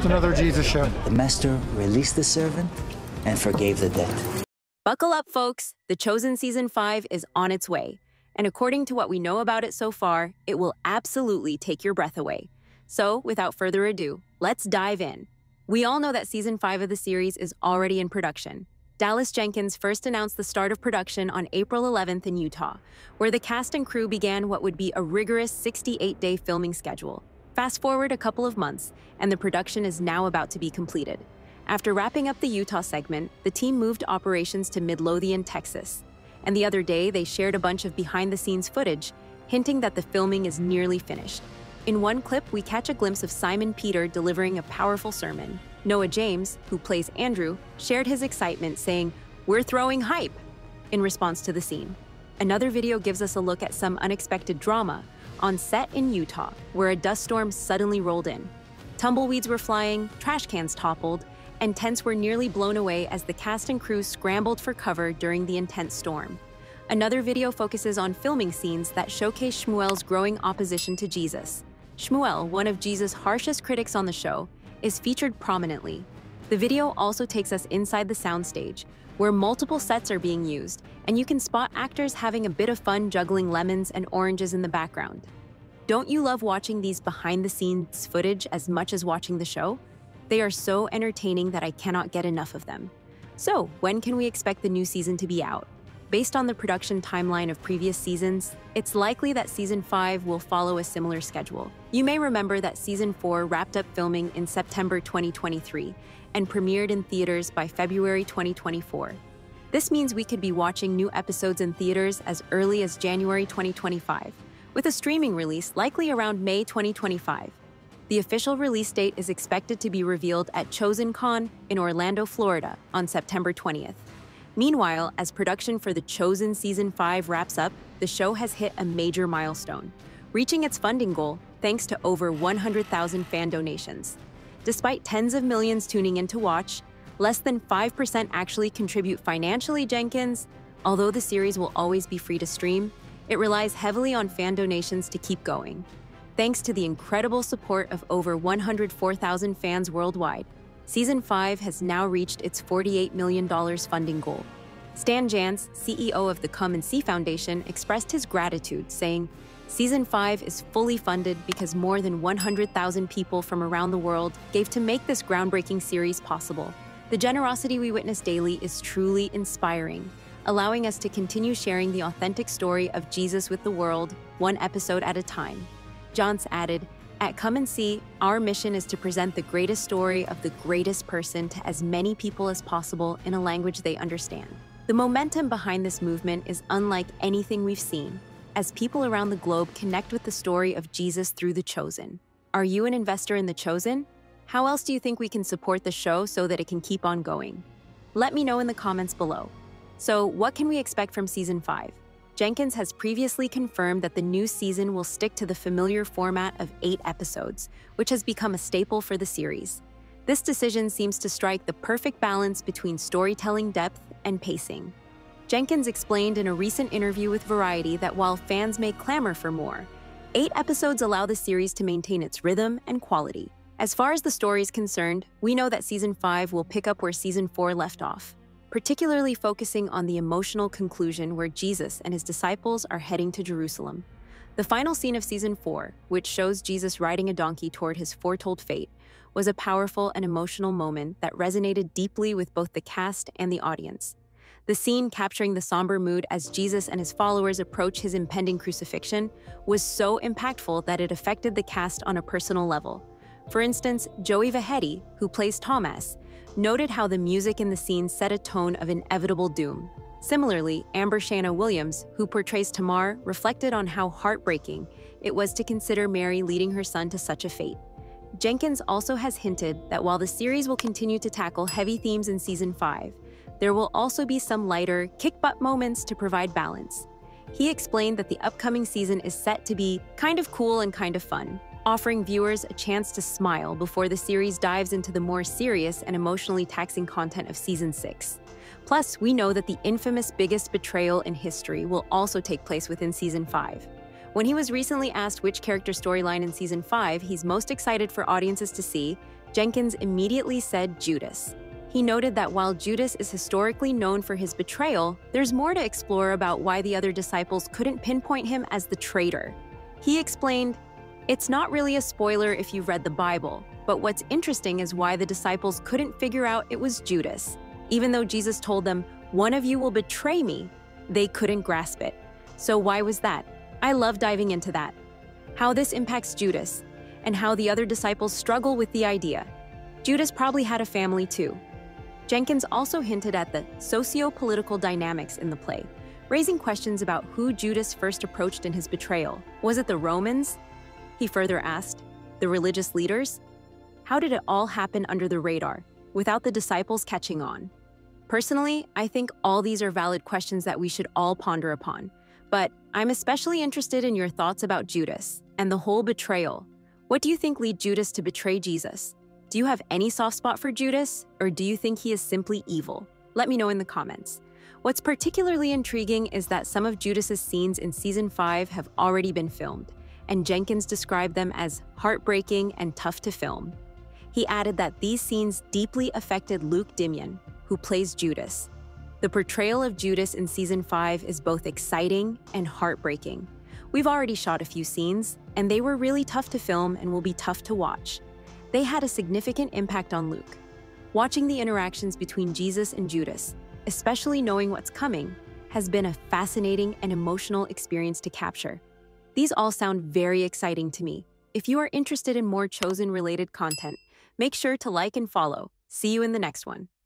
Just another Jesus show. The master released the servant and forgave the debt. Buckle up, folks. The Chosen Season 5 is on its way. And according to what we know about it so far, it will absolutely take your breath away. So, without further ado, let's dive in. We all know that Season 5 of the series is already in production. Dallas Jenkins first announced the start of production on April 11th in Utah, where the cast and crew began what would be a rigorous 68-day filming schedule. Fast forward a couple of months, and the production is now about to be completed. After wrapping up the Utah segment, the team moved operations to Midlothian, Texas. And the other day, they shared a bunch of behind-the-scenes footage, hinting that the filming is nearly finished. In one clip, we catch a glimpse of Simon Peter delivering a powerful sermon. Noah James, who plays Andrew, shared his excitement, saying, "We're throwing hype," in response to the scene. Another video gives us a look at some unexpected drama on set in Utah, where a dust storm suddenly rolled in. Tumbleweeds were flying, trash cans toppled, and tents were nearly blown away as the cast and crew scrambled for cover during the intense storm. Another video focuses on filming scenes that showcase Shmuel's growing opposition to Jesus. Shmuel, one of Jesus' harshest critics on the show, is featured prominently. The video also takes us inside the soundstage, where multiple sets are being used, and you can spot actors having a bit of fun juggling lemons and oranges in the background. Don't you love watching these behind-the-scenes footage as much as watching the show? They are so entertaining that I cannot get enough of them. So, when can we expect the new season to be out? Based on the production timeline of previous seasons, it's likely that Season 5 will follow a similar schedule. You may remember that Season 4 wrapped up filming in September 2023 and premiered in theaters by February 2024. This means we could be watching new episodes in theaters as early as January 2025, with a streaming release likely around May 2025. The official release date is expected to be revealed at ChosenCon in Orlando, Florida on September 20th. Meanwhile, as production for The Chosen Season 5 wraps up, the show has hit a major milestone, reaching its funding goal thanks to over 100,000 fan donations. Despite tens of millions tuning in to watch, less than 5% actually contribute financially. Jenkins, although the series will always be free to stream, it relies heavily on fan donations to keep going. Thanks to the incredible support of over 104,000 fans worldwide, Season 5 has now reached its $48 million funding goal. Stan Jantz, CEO of the Come and See Foundation, expressed his gratitude, saying, "Season 5 is fully funded because more than 100,000 people from around the world gave to make this groundbreaking series possible. The generosity we witness daily is truly inspiring, allowing us to continue sharing the authentic story of Jesus with the world, one episode at a time." Jantz added, "At Come and See, our mission is to present the greatest story of the greatest person to as many people as possible in a language they understand." The momentum behind this movement is unlike anything we've seen, as people around the globe connect with the story of Jesus through The Chosen. Are you an investor in The Chosen? How else do you think we can support the show so that it can keep on going? Let me know in the comments below. So, what can we expect from Season 5? Jenkins has previously confirmed that the new season will stick to the familiar format of 8 episodes, which has become a staple for the series. This decision seems to strike the perfect balance between storytelling depth and pacing. Jenkins explained in a recent interview with Variety that while fans may clamor for more, 8 episodes allow the series to maintain its rhythm and quality. As far as the story is concerned, we know that Season 5 will pick up where Season 4 left off, particularly focusing on the emotional conclusion where Jesus and his disciples are heading to Jerusalem. The final scene of Season 4, which shows Jesus riding a donkey toward his foretold fate, was a powerful and emotional moment that resonated deeply with both the cast and the audience. The scene capturing the somber mood as Jesus and his followers approach his impending crucifixion was so impactful that it affected the cast on a personal level. For instance, Joey Vahedi, who plays Thomas, noted how the music in the scene set a tone of inevitable doom. Similarly, Amber Shanna Williams, who portrays Tamar, reflected on how heartbreaking it was to consider Mary leading her son to such a fate. Jenkins also has hinted that while the series will continue to tackle heavy themes in Season 5, there will also be some lighter, kick-butt moments to provide balance. He explained that the upcoming season is set to be kind of cool and kind of fun, offering viewers a chance to smile before the series dives into the more serious and emotionally taxing content of Season 6. Plus, we know that the infamous biggest betrayal in history will also take place within Season 5. When he was recently asked which character storyline in Season 5 he's most excited for audiences to see, Jenkins immediately said Judas. He noted that while Judas is historically known for his betrayal, there's more to explore about why the other disciples couldn't pinpoint him as the traitor. He explained, "It's not really a spoiler if you've read the Bible, but what's interesting is why the disciples couldn't figure out it was Judas. Even though Jesus told them, 'One of you will betray me,' they couldn't grasp it. So why was that? I love diving into that. How this impacts Judas, and how the other disciples struggle with the idea. Judas probably had a family too." Jenkins also hinted at the socio-political dynamics in the play, raising questions about who Judas first approached in his betrayal. Was it the Romans? He further asked, the religious leaders? How did it all happen under the radar, without the disciples catching on? Personally, I think all these are valid questions that we should all ponder upon. But I'm especially interested in your thoughts about Judas and the whole betrayal. What do you think led Judas to betray Jesus? Do you have any soft spot for Judas, or do you think he is simply evil? Let me know in the comments. What's particularly intriguing is that some of Judas's scenes in Season 5 have already been filmed, and Jenkins described them as heartbreaking and tough to film. He added that these scenes deeply affected Luke Dimion, who plays Judas. The portrayal of Judas in Season 5 is both exciting and heartbreaking. We've already shot a few scenes, and they were really tough to film and will be tough to watch. They had a significant impact on Luke. Watching the interactions between Jesus and Judas, especially knowing what's coming, has been a fascinating and emotional experience to capture. These all sound very exciting to me. If you are interested in more Chosen-related content, make sure to like and follow. See you in the next one.